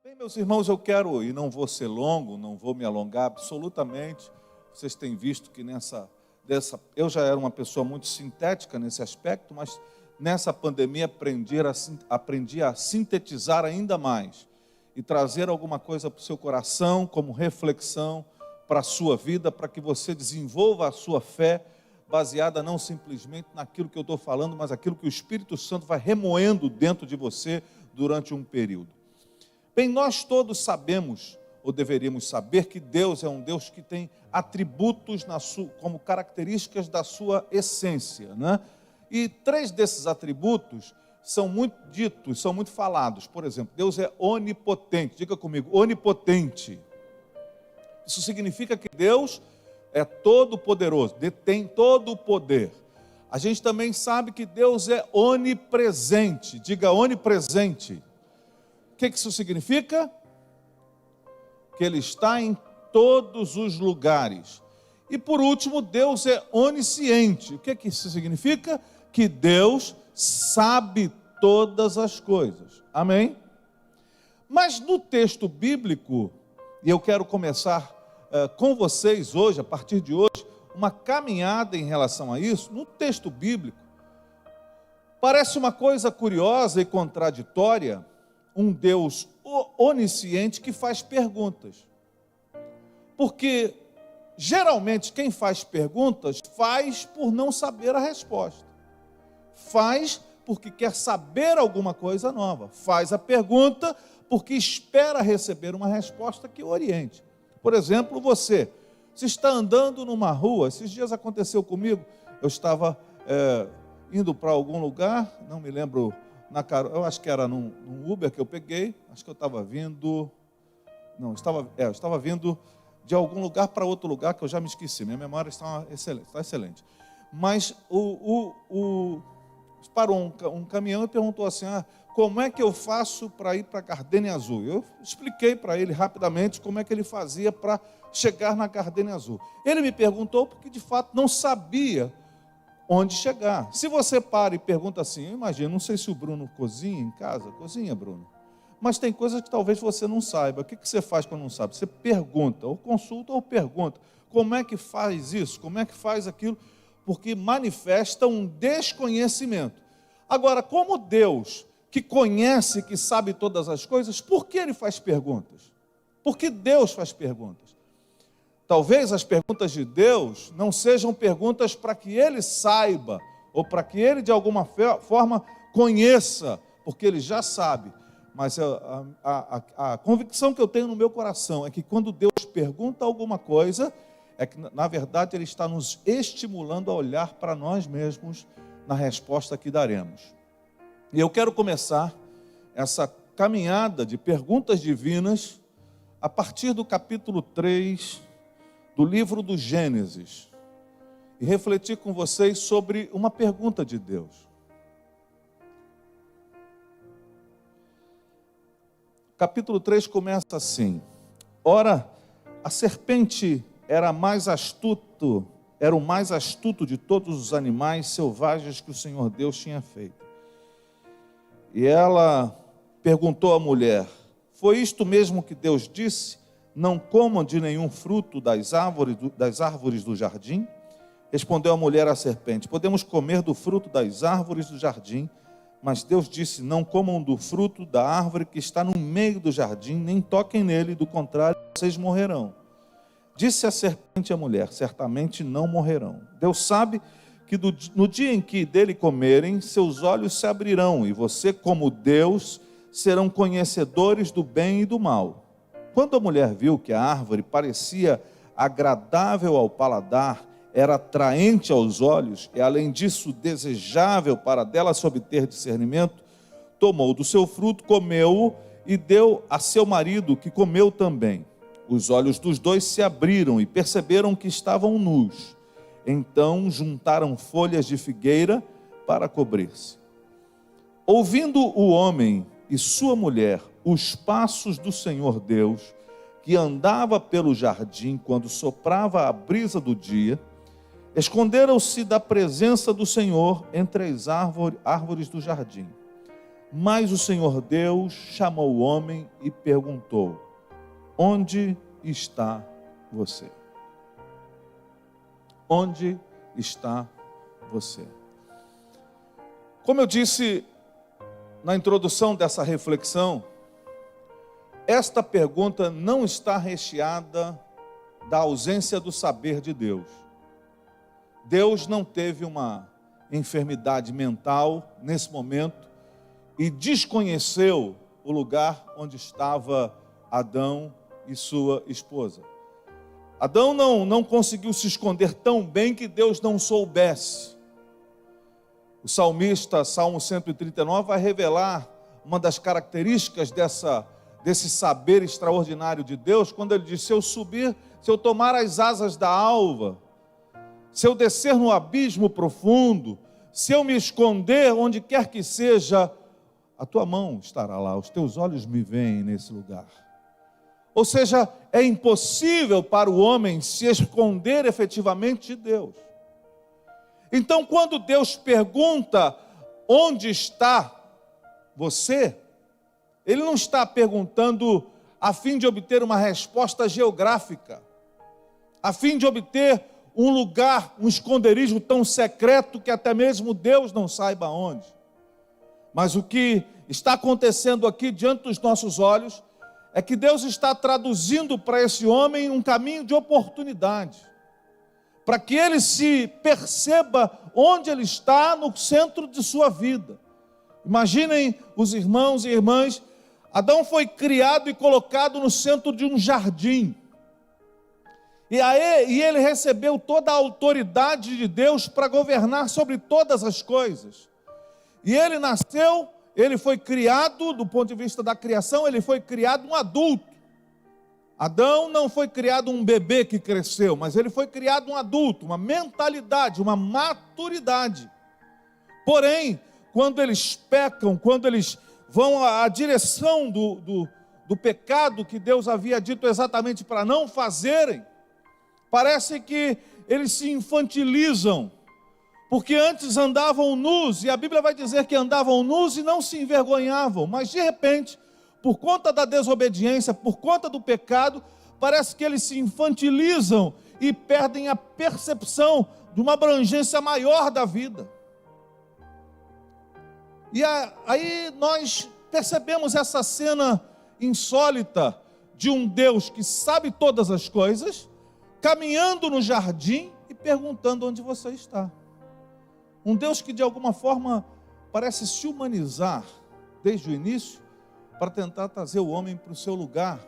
Bem, meus irmãos, eu quero, e não vou ser longo, não vou me alongar absolutamente. Vocês têm visto que eu já era uma pessoa muito sintética nesse aspecto, mas nessa pandemia aprendi a sintetizar ainda mais e trazer alguma coisa para o seu coração, como reflexão para a sua vida, para que você desenvolva a sua fé, baseada não simplesmente naquilo que eu estou falando, mas aquilo que o Espírito Santo vai remoendo dentro de você durante um período. Bem, nós todos sabemos, ou deveríamos saber, que Deus é um Deus que tem atributos como características da sua essência, né? E 3 desses atributos são muito ditos, são muito falados. Por exemplo, Deus é onipotente. Diga comigo, onipotente. Isso significa que Deus é todo poderoso, detém todo o poder. A gente também sabe que Deus é onipresente. Diga onipresente. O que isso significa? Que Ele está em todos os lugares. E por último, Deus é onisciente. O que isso significa? Que Deus sabe todas as coisas. Amém? Mas no texto bíblico, e eu quero começar com vocês hoje, a partir de hoje, uma caminhada em relação a isso. No texto bíblico, parece uma coisa curiosa e contraditória, um Deus onisciente que faz perguntas. Porque geralmente quem faz perguntas faz por não saber a resposta. Faz porque quer saber alguma coisa nova. Faz a pergunta porque espera receber uma resposta que o oriente. Por exemplo, você está andando numa rua. Esses dias aconteceu comigo. Eu estava indo para algum lugar, não me lembro, eu acho que era num Uber que eu peguei. Acho que eu estava vindo, eu estava vindo de algum lugar para outro lugar que eu já me esqueci. Minha memória está excelente. Mas parou um caminhão e perguntou assim: como é que eu faço para ir para a Gardenia Azul? Eu expliquei para ele rapidamente como é que ele fazia para chegar na Gardenia Azul. Ele me perguntou porque de fato não sabia onde chegar. Se você para e pergunta assim, imagina, não sei se o Bruno cozinha em casa. Cozinha, Bruno. Mas tem coisas que talvez você não saiba. O que você faz quando não sabe? Você pergunta, ou consulta ou pergunta. Como é que faz isso? Como é que faz aquilo? Porque manifesta um desconhecimento. Agora, como Deus, que conhece, que sabe todas as coisas, por que Ele faz perguntas? Por que Deus faz perguntas? Talvez as perguntas de Deus não sejam perguntas para que Ele saiba, ou para que Ele de alguma forma conheça, porque Ele já sabe. Mas a convicção que eu tenho no meu coração é que quando Deus pergunta alguma coisa, é que na verdade Ele está nos estimulando a olhar para nós mesmos na resposta que daremos. E eu quero começar essa caminhada de perguntas divinas a partir do capítulo 3 do livro do Gênesis e refletir com vocês sobre uma pergunta de Deus. Capítulo 3 começa assim: ora, a serpente era o mais astuto de todos os animais selvagens que o Senhor Deus tinha feito. E ela perguntou à mulher: foi isto mesmo que Deus disse? Não comam de nenhum fruto das árvores do jardim? Respondeu a mulher à serpente: podemos comer do fruto das árvores do jardim, mas Deus disse: não comam do fruto da árvore que está no meio do jardim, nem toquem nele, do contrário, vocês morrerão. Disse a serpente à mulher: certamente não morrerão. Deus sabe que no dia em que dele comerem, seus olhos se abrirão, e você, como Deus, serão conhecedores do bem e do mal. Quando a mulher viu que a árvore parecia agradável ao paladar, era atraente aos olhos, e além disso desejável para dela se obter discernimento, tomou do seu fruto, comeu-o e deu a seu marido, que comeu também. Os olhos dos dois se abriram e perceberam que estavam nus. Então juntaram folhas de figueira para cobrir-se. Ouvindo o homem e sua mulher os passos do Senhor Deus, que andava pelo jardim quando soprava a brisa do dia, esconderam-se da presença do Senhor entre as árvores do jardim. Mas o Senhor Deus chamou o homem e perguntou: onde está você? Onde está você? Como eu disse na introdução dessa reflexão, esta pergunta não está recheada da ausência do saber de Deus. Deus não teve uma enfermidade mental nesse momento e desconheceu o lugar onde estava Adão e sua esposa. Adão não conseguiu se esconder tão bem que Deus não soubesse. O salmista, Salmo 139, vai revelar uma das características desse saber extraordinário de Deus, quando ele diz: se eu tomar as asas da alva, se eu descer no abismo profundo, se eu me esconder onde quer que seja, a tua mão estará lá, os teus olhos me veem nesse lugar. Ou seja, é impossível para o homem se esconder efetivamente de Deus. Então, quando Deus pergunta: onde está você? Ele não está perguntando a fim de obter uma resposta geográfica, a fim de obter um lugar, um esconderijo tão secreto que até mesmo Deus não saiba onde. Mas o que está acontecendo aqui diante dos nossos olhos é que Deus está traduzindo para esse homem um caminho de oportunidade, para que ele se perceba onde ele está no centro de sua vida. Imaginem os irmãos e irmãs, Adão foi criado e colocado no centro de um jardim, e ele recebeu toda a autoridade de Deus para governar sobre todas as coisas. E ele nasceu, ele foi criado, do ponto de vista da criação, ele foi criado um adulto. Adão não foi criado um bebê que cresceu, mas ele foi criado um adulto, uma mentalidade, uma maturidade. Porém, quando eles pecam, quando eles vão à direção do pecado que Deus havia dito exatamente para não fazerem, parece que eles se infantilizam, porque antes andavam nus, e a Bíblia vai dizer que andavam nus e não se envergonhavam, mas de repente, por conta da desobediência, por conta do pecado, parece que eles se infantilizam e perdem a percepção de uma abrangência maior da vida. E aí nós percebemos essa cena insólita de um Deus que sabe todas as coisas, caminhando no jardim e perguntando onde você está. Um Deus que de alguma forma parece se humanizar desde o início para tentar trazer o homem para o seu lugar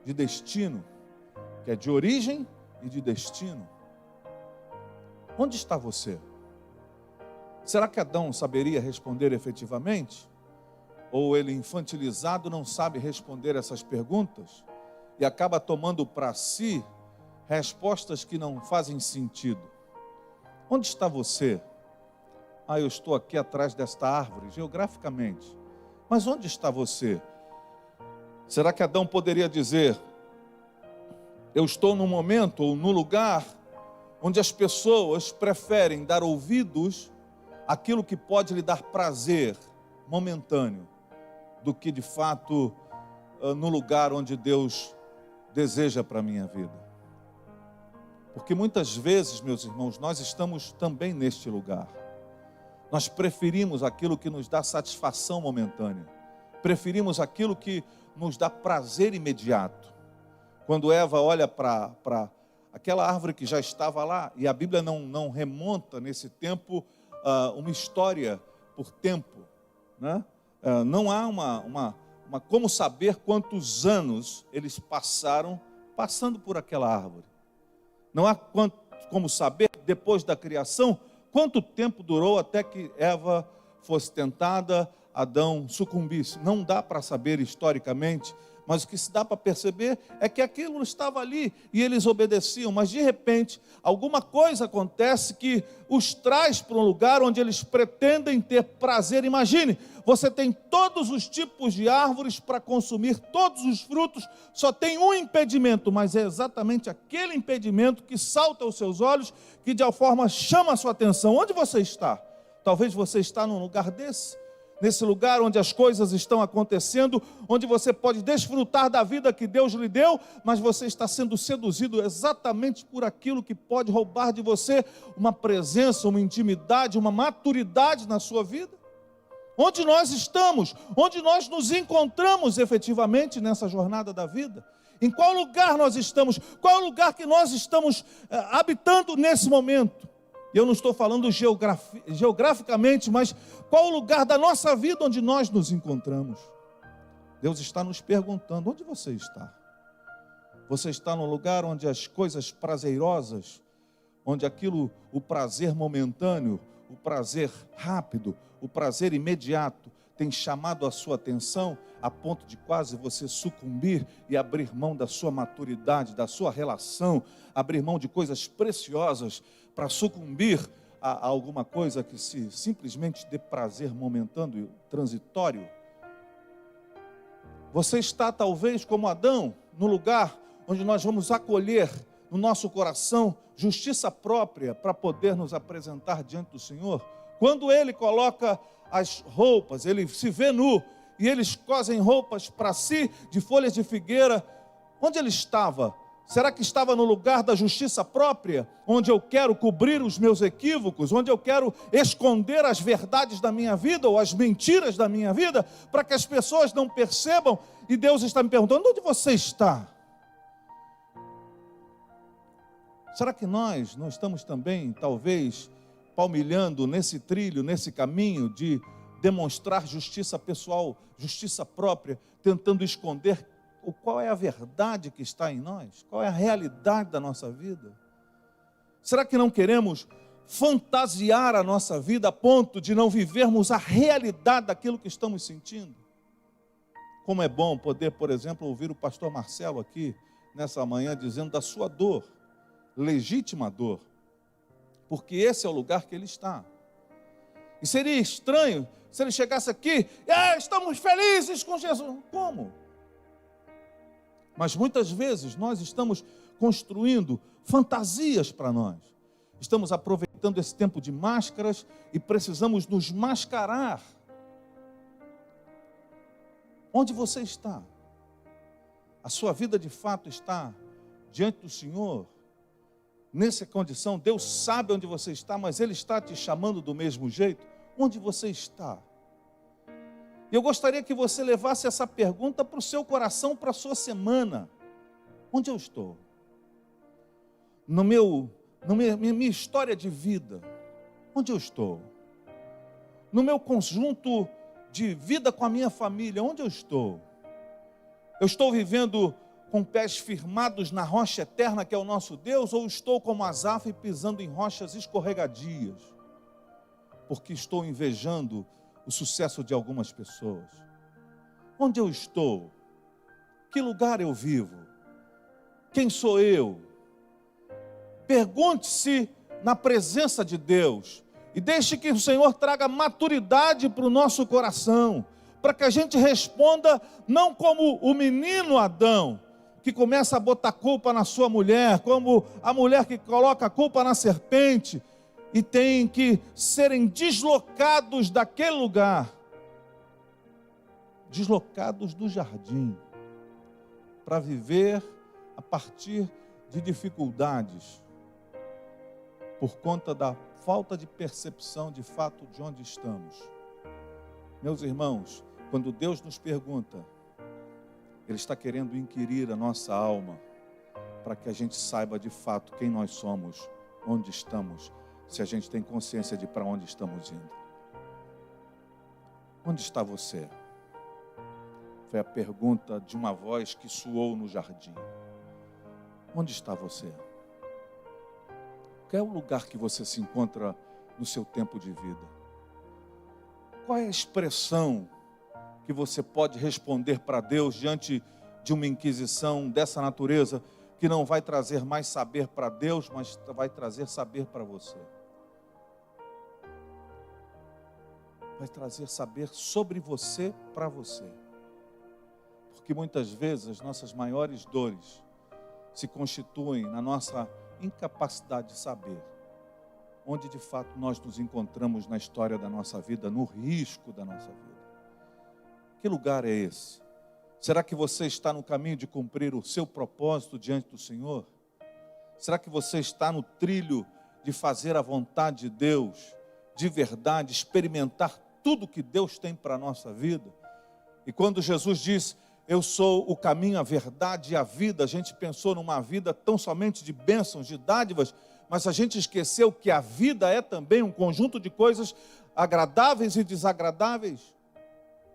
de destino, que é de origem e de destino. Onde está você? Será que Adão saberia responder efetivamente? Ou ele, infantilizado, não sabe responder essas perguntas e acaba tomando para si respostas que não fazem sentido? Onde está você? Eu estou aqui atrás desta árvore, geograficamente. Mas onde está você? Será que Adão poderia dizer: eu estou num momento ou num lugar onde as pessoas preferem dar ouvidos àquilo que pode lhe dar prazer momentâneo, do que de fato no lugar onde Deus deseja para a minha vida? Porque muitas vezes, meus irmãos, nós estamos também neste lugar. Nós preferimos aquilo que nos dá satisfação momentânea. Preferimos aquilo que nos dá prazer imediato. Quando Eva olha para aquela árvore que já estava lá, e a Bíblia não remonta nesse tempo uma história por tempo, né? Não há uma como saber quantos anos eles passaram passando por aquela árvore. Não há como saber, depois da criação, quanto tempo durou até que Eva fosse tentada, Adão sucumbisse. Não dá para saber historicamente, mas o que se dá para perceber é que aquilo estava ali e eles obedeciam, mas de repente alguma coisa acontece que os traz para um lugar onde eles pretendem ter prazer. Imagine, você tem todos os tipos de árvores para consumir, todos os frutos, só tem um impedimento, mas é exatamente aquele impedimento que salta aos seus olhos, que de alguma forma chama a sua atenção. Onde você está? Talvez você está num lugar desse, nesse lugar onde as coisas estão acontecendo, onde você pode desfrutar da vida que Deus lhe deu, mas você está sendo seduzido exatamente por aquilo que pode roubar de você uma presença, uma intimidade, uma maturidade na sua vida? Onde nós estamos? Onde nós nos encontramos efetivamente nessa jornada da vida? Em qual lugar nós estamos? Qual é o lugar que nós estamos habitando nesse momento? Eu não estou falando geograficamente, mas qual o lugar da nossa vida onde nós nos encontramos? Deus está nos perguntando: onde você está? Você está no lugar onde as coisas prazerosas, onde o prazer momentâneo, o prazer rápido, o prazer imediato tem chamado a sua atenção a ponto de quase você sucumbir e abrir mão da sua maturidade, da sua relação, abrir mão de coisas preciosas para sucumbir a alguma coisa que se simplesmente dê prazer momentâneo, transitório? Você está talvez como Adão, no lugar onde nós vamos acolher no nosso coração justiça própria para poder nos apresentar diante do Senhor? Quando Ele coloca as roupas, Ele se vê nu e eles cosem roupas para si de folhas de figueira, onde Ele estava? Será que estava no lugar da justiça própria, onde eu quero cobrir os meus equívocos, onde eu quero esconder as verdades da minha vida ou as mentiras da minha vida, para que as pessoas não percebam? E Deus está me perguntando: onde você está? Será que nós não estamos também, talvez, palmilhando nesse trilho, nesse caminho de demonstrar justiça pessoal, justiça própria, tentando esconder qual é a verdade que está em nós? Qual é a realidade da nossa vida? Será que não queremos fantasiar a nossa vida a ponto de não vivermos a realidade daquilo que estamos sentindo? Como é bom poder, por exemplo, ouvir o pastor Marcelo aqui, nessa manhã, dizendo da sua dor, legítima dor, porque esse é o lugar que ele está. E seria estranho se ele chegasse aqui: estamos felizes com Jesus. Como? Mas muitas vezes nós estamos construindo fantasias para nós. Estamos aproveitando esse tempo de máscaras e precisamos nos mascarar. Onde você está? A sua vida de fato está diante do Senhor? Nessa condição, Deus sabe onde você está, mas Ele está te chamando do mesmo jeito. Onde você está? Eu gostaria que você levasse essa pergunta para o seu coração, para a sua semana. Onde eu estou? Na minha história de vida, onde eu estou? No meu conjunto de vida com a minha família, onde eu estou? Eu estou vivendo com pés firmados na rocha eterna que é o nosso Deus, ou estou como Asaf pisando em rochas escorregadias, porque estou invejando o sucesso de algumas pessoas? Onde eu estou? Que lugar eu vivo? Quem sou eu? Pergunte-se na presença de Deus e deixe que o Senhor traga maturidade para o nosso coração, para que a gente responda não como o menino Adão, que começa a botar culpa na sua mulher, como a mulher que coloca a culpa na serpente, e tem que serem deslocados daquele lugar, deslocados do jardim, para viver a partir de dificuldades, por conta da falta de percepção de fato de onde estamos. Meus irmãos, quando Deus nos pergunta, Ele está querendo inquirir a nossa alma, para que a gente saiba de fato quem nós somos, onde estamos, se a gente tem consciência de para onde estamos indo. Onde está você? Foi a pergunta de uma voz que soou no jardim. Onde está você? Qual é o lugar que você se encontra no seu tempo de vida? Qual é a expressão que você pode responder para Deus diante de uma inquisição dessa natureza, que não vai trazer mais saber para Deus, mas vai trazer saber para você? Vai trazer saber sobre você para você. Porque muitas vezes as nossas maiores dores se constituem na nossa incapacidade de saber. onde de fato nós nos encontramos na história da nossa vida, no risco da nossa vida. Que lugar é esse? Será que você está no caminho de cumprir o seu propósito diante do Senhor? Será que você está no trilho de fazer a vontade de Deus, de verdade, experimentar tudo que Deus tem para a nossa vida? E quando Jesus diz, eu sou o caminho, a verdade e a vida, a gente pensou numa vida tão somente de bênçãos, de dádivas, mas a gente esqueceu que a vida é também um conjunto de coisas agradáveis e desagradáveis.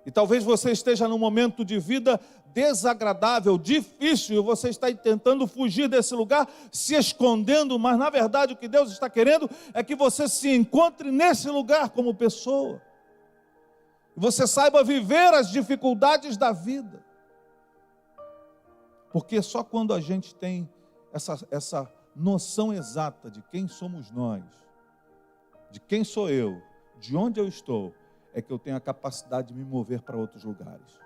E talvez você esteja num momento de vida desagradável, difícil, e você está tentando fugir desse lugar, se escondendo, mas na verdade o que Deus está querendo é que você se encontre nesse lugar como pessoa. E você saiba viver as dificuldades da vida. Porque só quando a gente tem essa noção exata de quem somos nós, de quem sou eu, de onde eu estou, é que eu tenho a capacidade de me mover para outros lugares.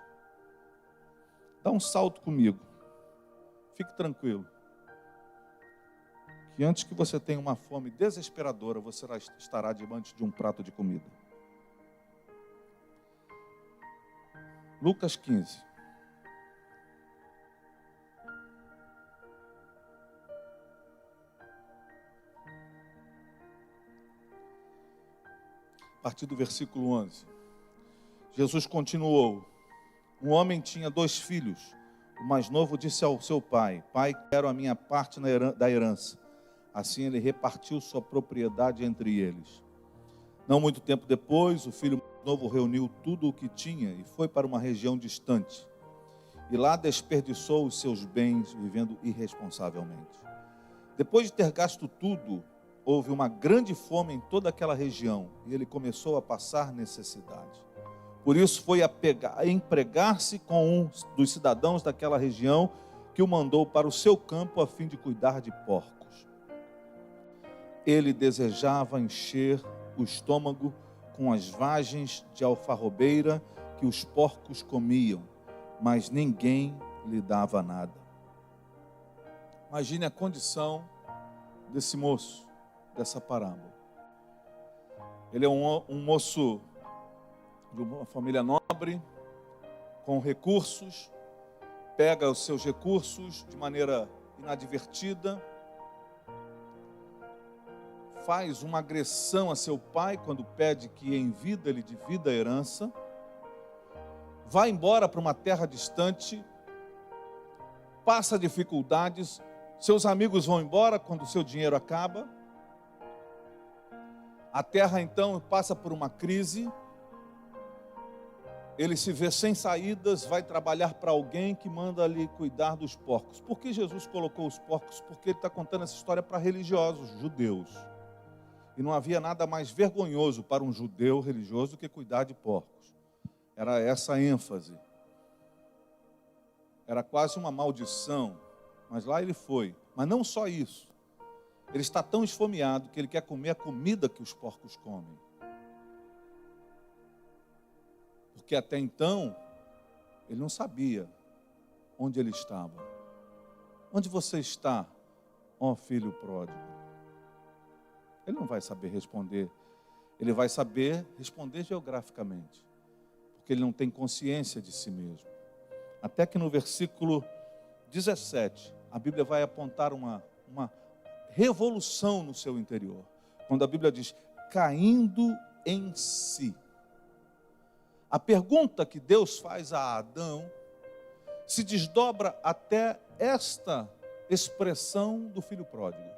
Dá um salto comigo. Fique tranquilo. Que antes que você tenha uma fome desesperadora, você estará diante de um prato de comida. Lucas 15. A partir do versículo 11. Jesus continuou. Um homem tinha 2 filhos. O mais novo disse ao seu pai, pai, quero a minha parte da herança. Assim ele repartiu sua propriedade entre eles. Não muito tempo depois, o filho mais novo reuniu tudo o que tinha e foi para uma região distante. E lá desperdiçou os seus bens vivendo irresponsavelmente. Depois de ter gasto tudo, houve uma grande fome em toda aquela região e ele começou a passar necessidade. Por isso foi a empregar-se com um dos cidadãos daquela região que o mandou para o seu campo a fim de cuidar de porcos. Ele desejava encher o estômago com as vagens de alfarrobeira que os porcos comiam, mas ninguém lhe dava nada. Imagine a condição desse moço, dessa parábola. Ele é um moço de uma família nobre, com recursos, pega os seus recursos de maneira inadvertida, faz uma agressão a seu pai quando pede que em vida ele divida a herança, vai embora para uma terra distante, passa dificuldades, seus amigos vão embora quando o seu dinheiro acaba, a terra então passa por uma crise, ele se vê sem saídas, vai trabalhar para alguém que manda lhe cuidar dos porcos. Por que Jesus colocou os porcos? Porque ele está contando essa história para religiosos, judeus. E não havia nada mais vergonhoso para um judeu religioso do que cuidar de porcos. Era essa a ênfase. Era quase uma maldição, mas lá ele foi. Mas não só isso. Ele está tão esfomeado que ele quer comer a comida que os porcos comem. Porque até então, ele não sabia onde ele estava. Onde você está, ó filho pródigo? Ele não vai saber responder. Ele vai saber responder geograficamente. Porque ele não tem consciência de si mesmo. Até que no versículo 17, a Bíblia vai apontar uma revolução no seu interior. Quando a Bíblia diz, caindo em si. A pergunta que Deus faz a Adão se desdobra até esta expressão do filho pródigo.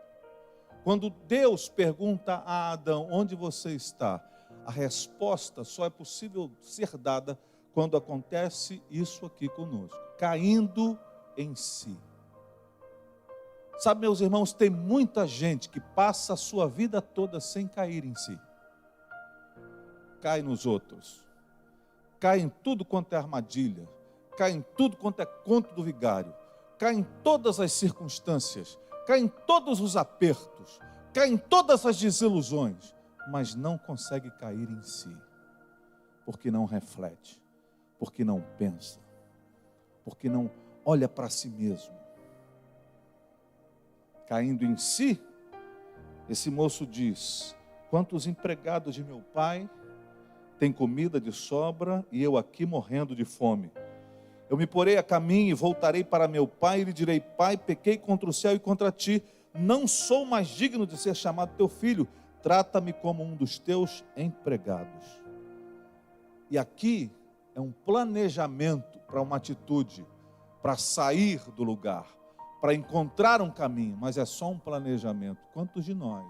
Quando Deus pergunta a Adão, onde você está? A resposta só é possível ser dada quando acontece isso aqui conosco, caindo em si. Sabe, meus irmãos, tem muita gente que passa a sua vida toda sem cair em si. Cai nos outros. Cai em tudo quanto é armadilha, cai em tudo quanto é conto do vigário, cai em todas as circunstâncias, cai em todos os apertos, cai em todas as desilusões, mas não consegue cair em si, porque não reflete, porque não pensa, porque não olha para si mesmo. Caindo em si, esse moço diz, Quantos empregados de meu pai têm comida de sobra e eu aqui morrendo de fome? Eu me porei a caminho e voltarei para meu pai e lhe direi: Pai, pequei contra o céu e contra ti, não sou mais digno de ser chamado teu filho, trata-me como um dos teus empregados. E aqui é um planejamento para uma atitude, para sair do lugar, para encontrar um caminho, mas é só um planejamento. Quantos de nós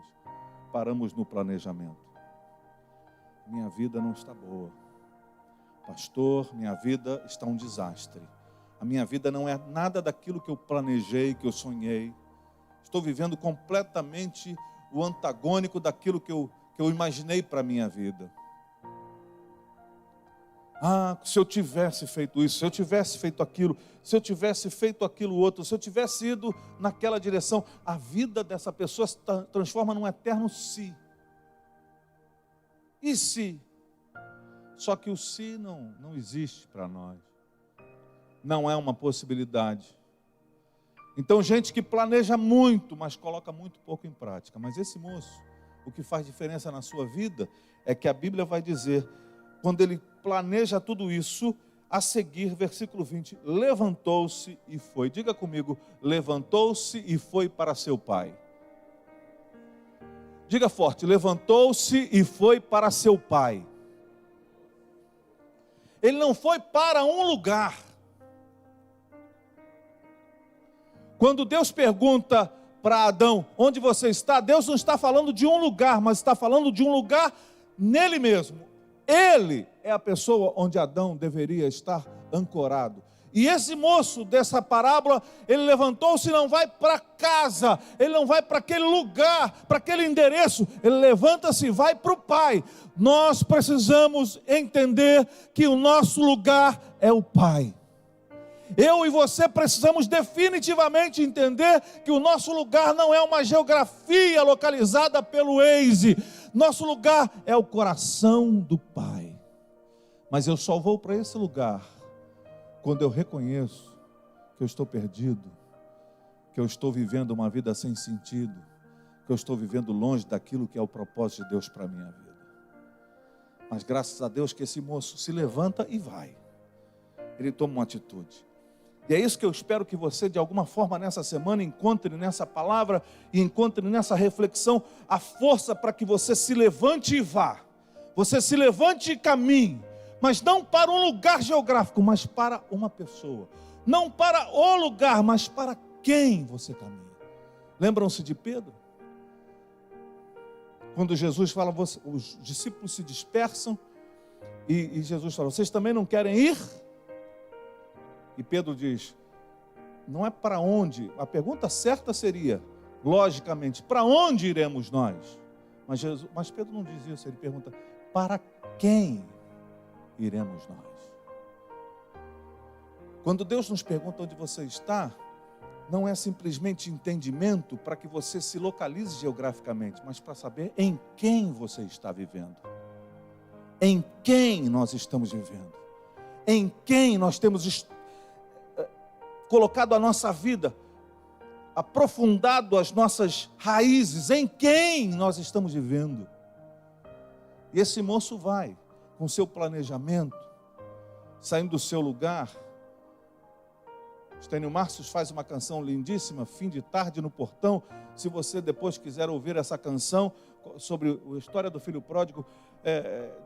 paramos no planejamento? Minha vida não está boa. Pastor, minha vida está um desastre. A minha vida não é nada daquilo que eu planejei, que eu sonhei. Estou vivendo completamente o antagônico daquilo que eu imaginei para a minha vida. Ah, se eu tivesse feito isso, se eu tivesse feito aquilo, se eu tivesse feito aquilo outro, se eu tivesse ido naquela direção, a vida dessa pessoa se transforma num eterno se. E se? Só que o se não existe para nós. Não é uma possibilidade. Então, gente que planeja muito, mas coloca muito pouco em prática. Mas esse moço, o que faz diferença na sua vida é que a Bíblia vai dizer, quando ele planeja tudo isso, a seguir, versículo 20, levantou-se e foi. Diga comigo, levantou-se e foi para seu pai. Diga forte, levantou-se e foi para seu pai. Ele não foi para um lugar. Quando Deus pergunta para Adão, onde você está? Deus não está falando de um lugar, mas está falando de um lugar nele mesmo. Ele é a pessoa onde Adão deveria estar ancorado. E esse moço dessa parábola, ele levantou-se e não vai para casa, ele não vai para aquele lugar, para aquele endereço, ele levanta-se e vai para o Pai. Nós precisamos entender que o nosso lugar é o Pai. Eu e você precisamos definitivamente entender que o nosso lugar não é uma geografia localizada pelo Waze. Nosso lugar é o coração do Pai. Mas eu só vou para esse lugar quando eu reconheço que eu estou perdido, que eu estou vivendo uma vida sem sentido, que eu estou vivendo longe daquilo que é o propósito de Deus para a minha vida. Mas graças a Deus que esse moço se levanta e vai. Ele toma uma atitude. E é isso que eu espero que você, de alguma forma, nessa semana, encontre nessa palavra e encontre nessa reflexão a força para que você se levante e vá. Você se levante e caminhe, mas não para um lugar geográfico, mas para uma pessoa. Não para o lugar, mas para quem você caminha. Lembram-se de Pedro? Quando Jesus fala, os discípulos se dispersam e Jesus fala, vocês também não querem ir? E Pedro diz, não é para onde, a pergunta certa seria, logicamente, para onde iremos nós? Mas Pedro não diz isso, ele pergunta, para quem iremos nós? Quando Deus nos pergunta onde você está, não é simplesmente entendimento para que você se localize geograficamente, mas para saber em quem você está vivendo. Em quem nós estamos vivendo. Em quem nós temos colocado a nossa vida, aprofundado as nossas raízes, em quem nós estamos vivendo. E esse moço vai, com seu planejamento, saindo do seu lugar. Estênio Márcios faz uma canção lindíssima, Fim de Tarde no Portão. Se você depois quiser ouvir essa canção sobre a história do filho pródigo,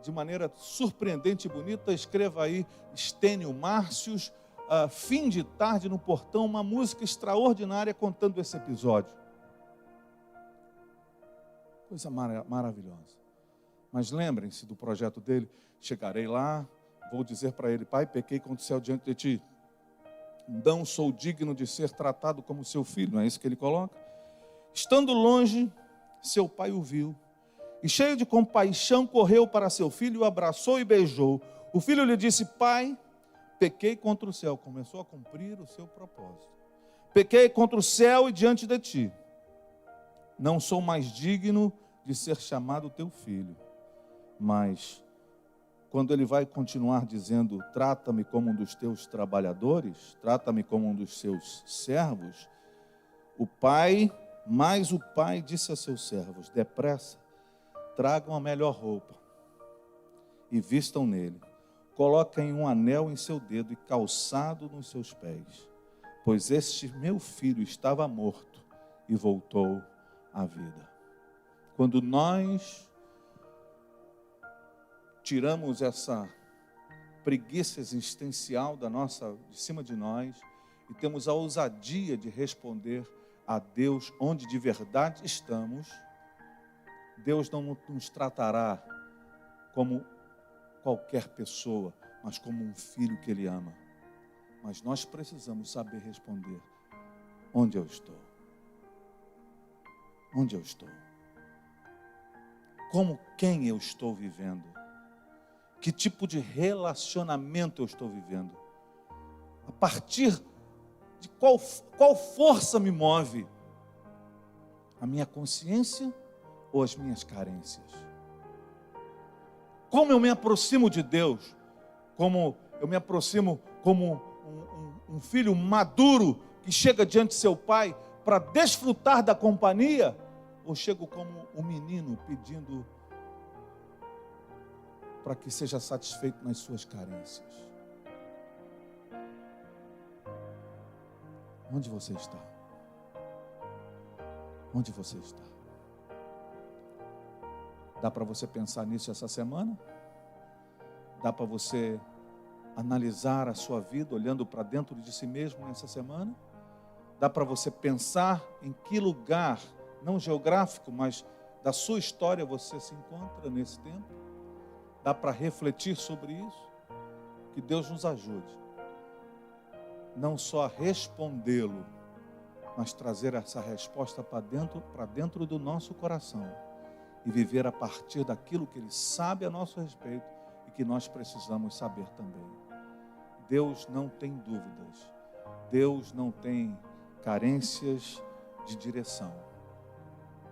de maneira surpreendente e bonita, escreva aí Estênio Márcios, Fim de Tarde no Portão, uma música extraordinária contando esse episódio. Coisa maravilhosa. Mas lembrem-se do projeto dele, chegarei lá, vou dizer para ele, pai, pequei contra o céu diante de ti, não sou digno de ser tratado como seu filho, não é isso que ele coloca? Estando longe, seu pai o viu, e cheio de compaixão, correu para seu filho, o abraçou e beijou. O filho lhe disse, pai, pequei contra o céu, começou a cumprir o seu propósito. Pequei contra o céu e diante de ti. Não sou mais digno de ser chamado teu filho. Mas, quando ele vai continuar dizendo, trata-me como um dos teus trabalhadores, trata-me como um dos seus servos, o pai disse a seus servos, depressa, tragam a melhor roupa e vistam nele. Coloquem um anel em seu dedo e calçado nos seus pés, pois este meu filho estava morto e voltou à vida. Quando nós tiramos essa preguiça existencial de cima de nós e temos a ousadia de responder a Deus onde de verdade estamos, Deus não nos tratará como qualquer pessoa, mas como um filho que Ele ama. Mas nós precisamos saber responder: onde eu estou? Onde eu estou? Como quem eu estou vivendo? Que tipo de relacionamento eu estou vivendo? A partir de qual força me move? A minha consciência ou as minhas carências? Como eu me aproximo de Deus? Como eu me aproximo como um filho maduro que chega diante de seu pai para desfrutar da companhia? Ou chego como um menino pedindo para que seja satisfeito nas suas carências? Onde você está? Onde você está? Dá para você pensar nisso essa semana? Dá para você analisar a sua vida olhando para dentro de si mesmo nessa semana? Dá para você pensar em que lugar, não geográfico, mas da sua história você se encontra nesse tempo? Dá para refletir sobre isso? Que Deus nos ajude, não só a respondê-lo, mas trazer essa resposta para dentro do nosso coração e viver a partir daquilo que Ele sabe a nosso respeito e que nós precisamos saber também. Deus não tem dúvidas, Deus não tem carências de direção.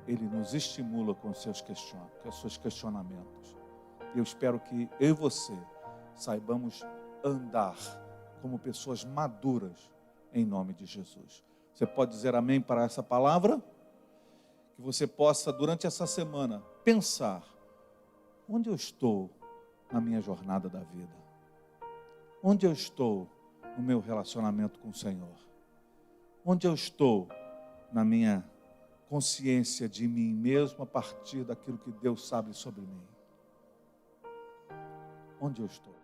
Ele nos estimula com os seus questionamentos. Eu espero que eu e você saibamos andar como pessoas maduras em nome de Jesus. Você pode dizer amém para essa palavra? Que você possa, durante essa semana, pensar: onde eu estou na minha jornada da vida? Onde eu estou no meu relacionamento com o Senhor? Onde eu estou na minha consciência de mim mesmo a partir daquilo que Deus sabe sobre mim? Onde eu estou?